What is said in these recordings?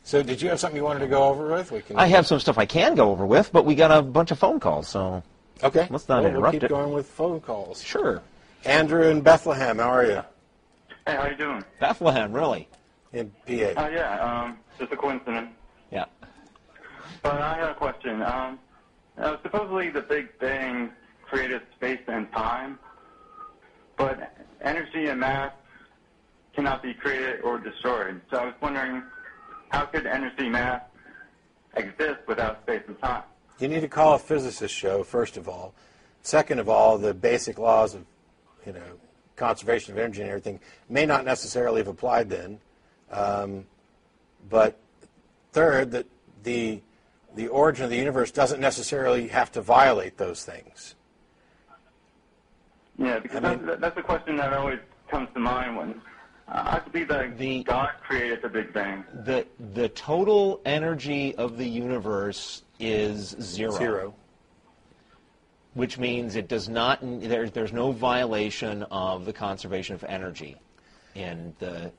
So did you have something you wanted to go over with? I have some stuff I can go over with, but we got a bunch of phone calls, so okay. Let's not interrupt we'll keep it. going with phone calls. Sure. Andrew in Bethlehem, how are you? Hey, how you doing? Bethlehem, really? In PA. Yeah, just a coincidence. Yeah. But I have a question. Supposedly the Big Bang created space and time, but energy and mass cannot be created or destroyed. So I was wondering, how could energy mass exist without space and time? You need to call a physicist show, first of all. Second of all, the basic laws of, conservation of energy and everything may not necessarily have applied then. But third, that the origin of the universe doesn't necessarily have to violate those things. Yeah, because that's a question that always comes to mind when I believe that God created the Big Bang. The total energy of the universe is zero. Which means it does not. There's no violation of the conservation of energy in the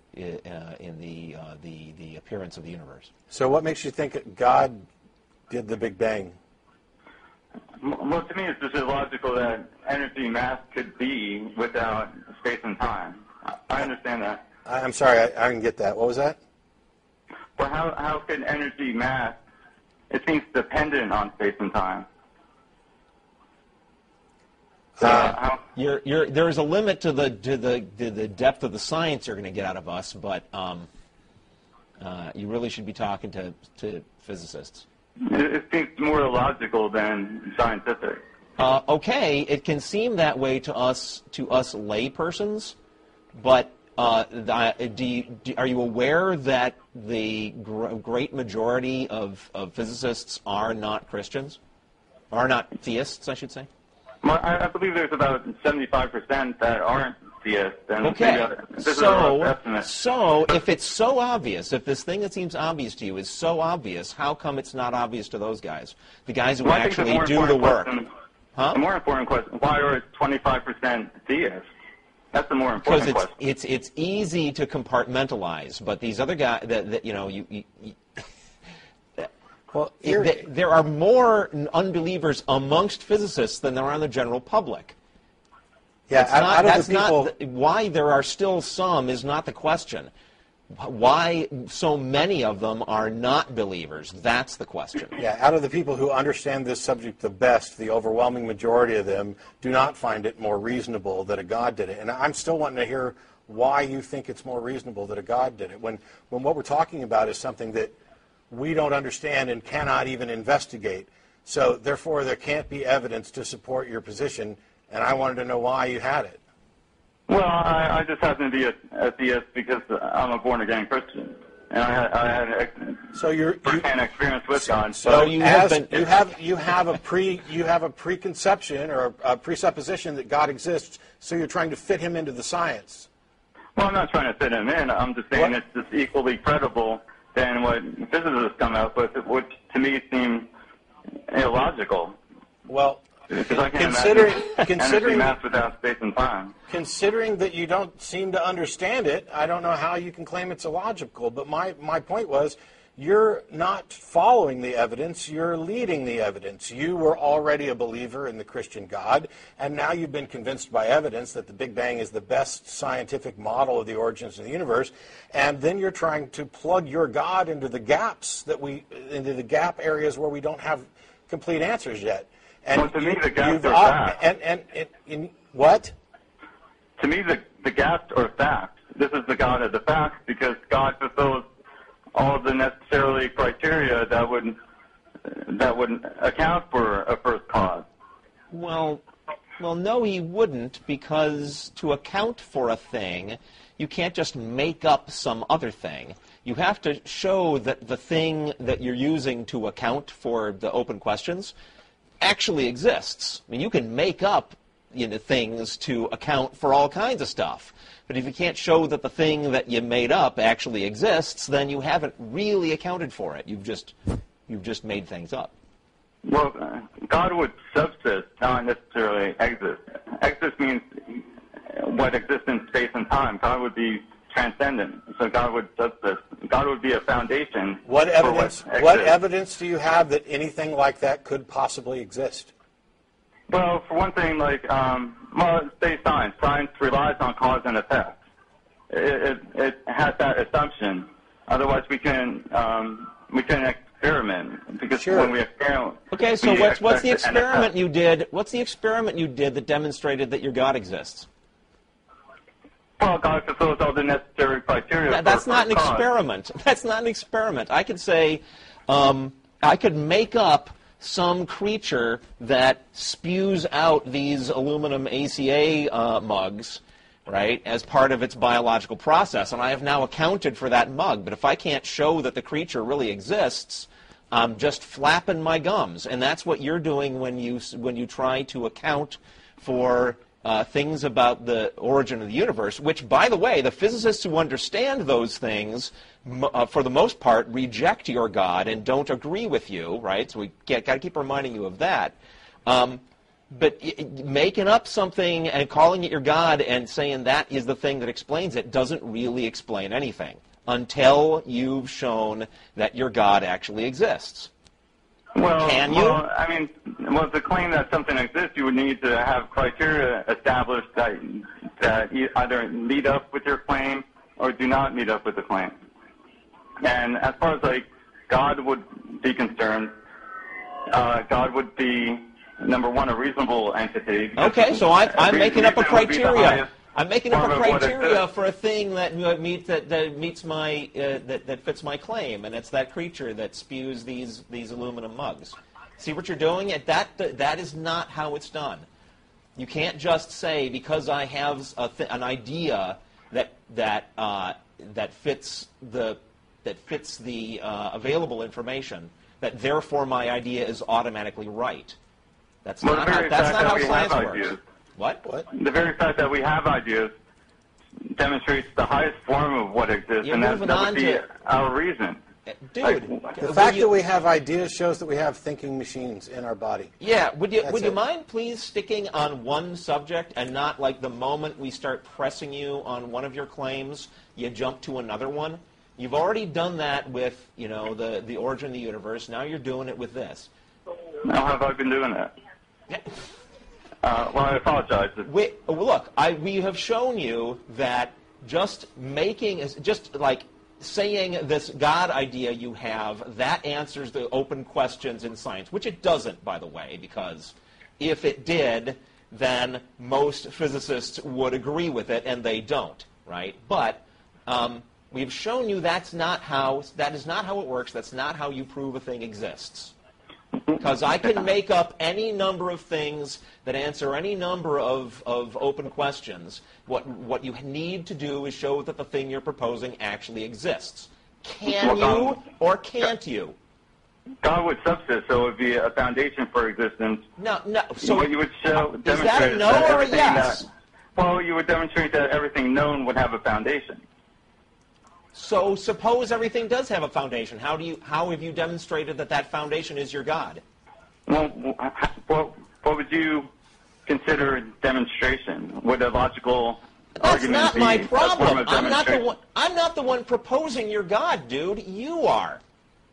appearance of the universe. So what makes you think that God did the Big Bang? Well, to me, it's just illogical that energy mass could be without space and time. I understand that. I'm sorry, I didn't get that. What was that? Well, how could energy mass? It seems dependent on space and time. There's a limit to the depth of the science you're going to get out of us, but you really should be talking to physicists. It seems more illogical than scientific. Okay, it can seem that way to us lay persons, but are you aware that the great majority of physicists are not Christians, are not theists, I should say? Well, I believe there's about 75% that aren't theists. And okay, so if it's so obvious, if this thing that seems obvious to you is so obvious, how come it's not obvious to those guys, the guys who actually do the work? The more important question, why are 25% theists? That's the more important question. Because it's easy to compartmentalize, but these other guys, well, there are more unbelievers amongst physicists than there are in the general public. Yeah, why there are still some is not the question. Why so many of them are not believers, that's the question. Yeah, out of the people who understand this subject the best, the overwhelming majority of them do not find it more reasonable that a God did it. And I'm still wanting to hear why you think it's more reasonable that a God did it, when what we're talking about is something that we don't understand and cannot even investigate. So therefore there can't be evidence to support your position, and I wanted to know why you had it. Well, I just happen to be a theist because I'm a born-again Christian, and I had first-hand experience with God. So you have a preconception or a presupposition that God exists. So you're trying to fit him into the science. Well, I'm not trying to fit him in. I'm just saying it's just equally credible than what physicists come up with, which to me seems illogical. Well, because I can't imagine energy mass without space and time. Considering that you don't seem to understand it, I don't know how you can claim it's illogical. But my point was, you're not following the evidence, you're leading the evidence. You were already a believer in the Christian God, and now you've been convinced by evidence that the Big Bang is the best scientific model of the origins of the universe, and then you're trying to plug your God into the gaps into the gap areas where we don't have complete answers yet. And well, to me, the gaps are facts. What? To me, the gaps are facts. This is the God of the facts because God fulfills all of the necessarily criteria that would account for a first cause. Well, no, he wouldn't, because to account for a thing, you can't just make up some other thing. You have to show that the thing that you're using to account for the open questions actually exists. I mean, you can make up things to account for all kinds of stuff. But if you can't show that the thing that you made up actually exists, then you haven't really accounted for it. You've just made things up. Well, God would subsist, not necessarily exist. Exist means what exists in space and time. God would be transcendent. So God would subsist. God would be a foundation. What evidence? For What evidence do you have that anything like that could possibly exist? Well, for one thing, say science. Science relies on cause and effect. It has that assumption. Otherwise, we can experiment, because when we experiment. Okay, so what's the experiment you did? What's the experiment you did that demonstrated that your God exists? Well, God fulfills all the necessary criteria. That's not an experiment. That's not an experiment. I could say, I could make up some creature that spews out these aluminum ACA mugs, right, as part of its biological process, and I have now accounted for that mug. But if I can't show that the creature really exists, I'm just flapping my gums, and that's what you're doing when you try to account for things about the origin of the universe, which, by the way, the physicists who understand those things, for the most part, reject your God and don't agree with you, right? So we got to keep reminding you of that. But making up something and calling it your God and saying that is the thing that explains it doesn't really explain anything until you've shown that your God actually exists. Well, can you? Well, to claim that something exists, you would need to have criteria established that either meet up with your claim or do not meet up with the claim. And as far as God would be concerned, God would be, number one, a reasonable entity. Okay, so I'm making up a criteria. I'm making up a criteria for a thing that fits my claim, and it's that creature that spews these aluminum mugs. See what you're doing? That is not how it's done. You can't just say, because I have an idea that fits the available information, that therefore my idea is automatically right. That's not how science works. What? The very fact that we have ideas demonstrates the highest form of what exists, and that would be our reason. Dude, the fact that we have ideas shows that we have thinking machines in our body. Yeah, would you mind please sticking on one subject and not the moment we start pressing you on one of your claims, you jump to another one? You've already done that with the origin of the universe. Now you're doing it with this. How have I been doing that? Well, I apologize. Look, we have shown you that just saying this God idea you have, that answers the open questions in science, which it doesn't, by the way, because if it did, then most physicists would agree with it, and they don't, right? But we've shown you that is not how it works. That's not how you prove a thing exists. Because I can make up any number of things that answer any number of open questions. What you need to do is show that the thing you're proposing actually exists. Can you or can't you? God would subsist, so it would be a foundation for existence. No. So what you would is that a no or a yes? You would demonstrate that everything known would have a foundation. So suppose everything does have a foundation. How have you demonstrated that foundation is your God? Well, what would you consider demonstration? Would a logical argument That's not be my a form problem. of I'm not the one proposing your God, dude. You are.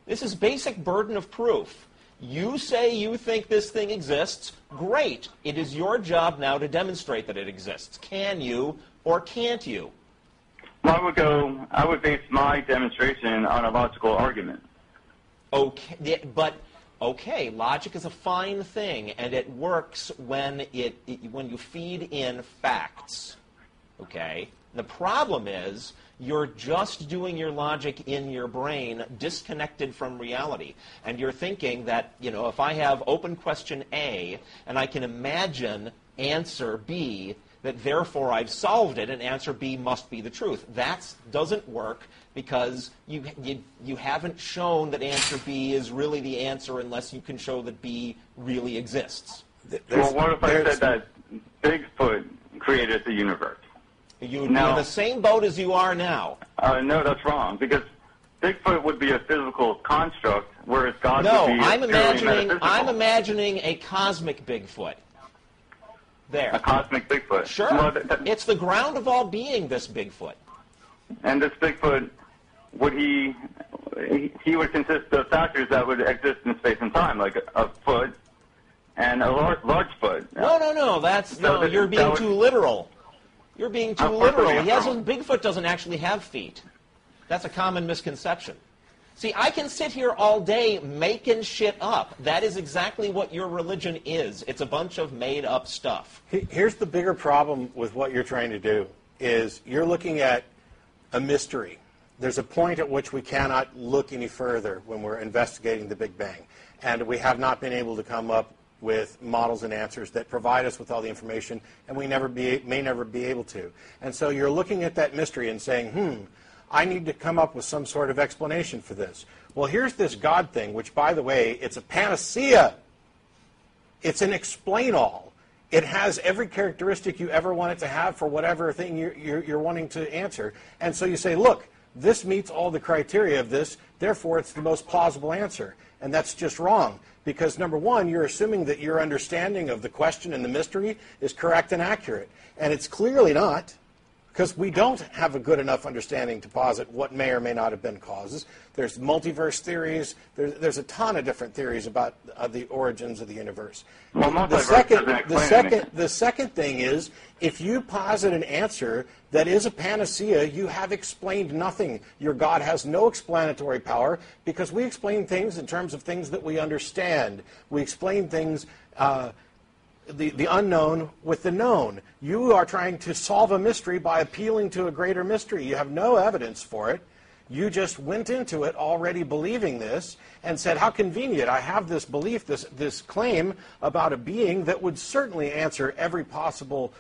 This is basic burden of proof. You say you think this thing exists. Great. It is your job now to demonstrate that it exists. Can you or can't you? Well, I would base my demonstration on a logical argument. Okay, logic is a fine thing, and it works when you feed in facts. Okay? The problem is you're just doing your logic in your brain disconnected from reality. And you're thinking that, if I have open question A and I can imagine answer B, that therefore I've solved it and answer B must be the truth. That doesn't work because you haven't shown that answer B is really the answer unless you can show that B really exists. Well, what if I said that Bigfoot created the universe? You'd be in the same boat as you are now. No, that's wrong, because Bigfoot would be a physical construct, whereas God would be I'm imagining a cosmic Bigfoot. There. A cosmic Bigfoot. Sure. Well, it's the ground of all being, this Bigfoot. And this Bigfoot, he would consist of factors that would exist in space and time, like a foot and a large foot. No, you're being too literal. You're being too literal. Bigfoot doesn't actually have feet. That's a common misconception. See, I can sit here all day making shit up. That is exactly what your religion is. It's a bunch of made-up stuff. Here's the bigger problem with what you're trying to do, is you're looking at a mystery. There's a point at which we cannot look any further when we're investigating the Big Bang. And we have not been able to come up with models and answers that provide us with all the information, and we may never be able to. And so you're looking at that mystery and saying, I need to come up with some sort of explanation for this. Well, here's this God thing, which, by the way, it's a panacea. It's an explain-all. It has every characteristic you ever want it to have for whatever thing you're wanting to answer. And so you say, look, this meets all the criteria of this, therefore it's the most plausible answer. And that's just wrong. Because, number one, you're assuming that your understanding of the question and the mystery is correct and accurate. And it's clearly not, because we don't have a good enough understanding to posit what may or may not have been causes. There's multiverse theories. There's a ton of different theories about the origins of the universe. Well, the second thing is, if you posit an answer that is a panacea, you have explained nothing. Your God has no explanatory power, because we explain things in terms of things that we understand. We explain things, the unknown with the known. You are trying to solve a mystery by appealing to a greater mystery. You have no evidence for it. You just went into it already believing this and said, how convenient. I have this belief, this claim about a being that would certainly answer every possible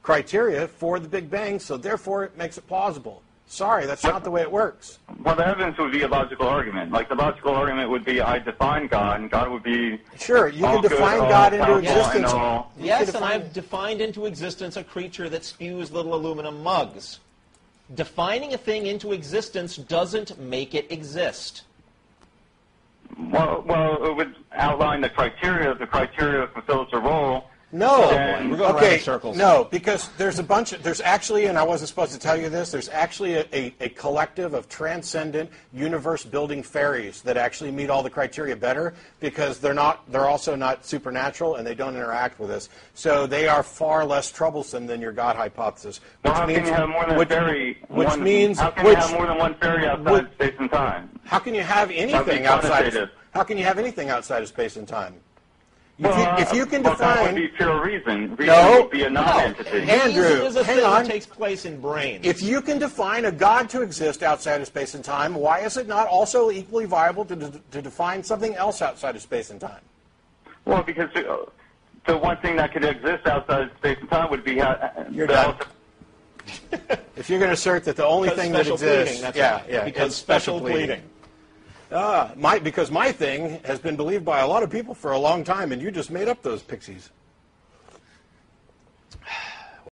criteria for the Big Bang, so therefore it makes it plausible. Sorry, that's not the way it works. Well, the evidence would be a logical argument. Like, the logical argument would be, I define God, and God would be... Sure, you can define God into existence. Yes, and I've defined into existence a creature that spews little aluminum mugs. Defining a thing into existence doesn't make it exist. Well, it would outline the criteria. If the criteria fulfills a role... No. We're going around in circles. No, because there's actually, and I wasn't supposed to tell you this, there's actually a collective of transcendent, universe-building fairies that actually meet all the criteria better, because they're also not supernatural, and they don't interact with us. So they are far less troublesome than your God hypothesis. How can you have more than one fairy outside space and time? How can you have anything outside? How can you have anything outside of space and time? If you can define, that would be pure reason. Reason would be a non-entity. Andrew, reason is a thing hang on. that takes place in brains. If you can define a God to exist outside of space and time, why is it not also equally viable to define something else outside of space and time? Well, because the one thing that could exist outside of space and time would be... You're done. If you're going to assert that the only thing that exists... Because special pleading. Because my thing has been believed by a lot of people for a long time, and you just made up those pixies.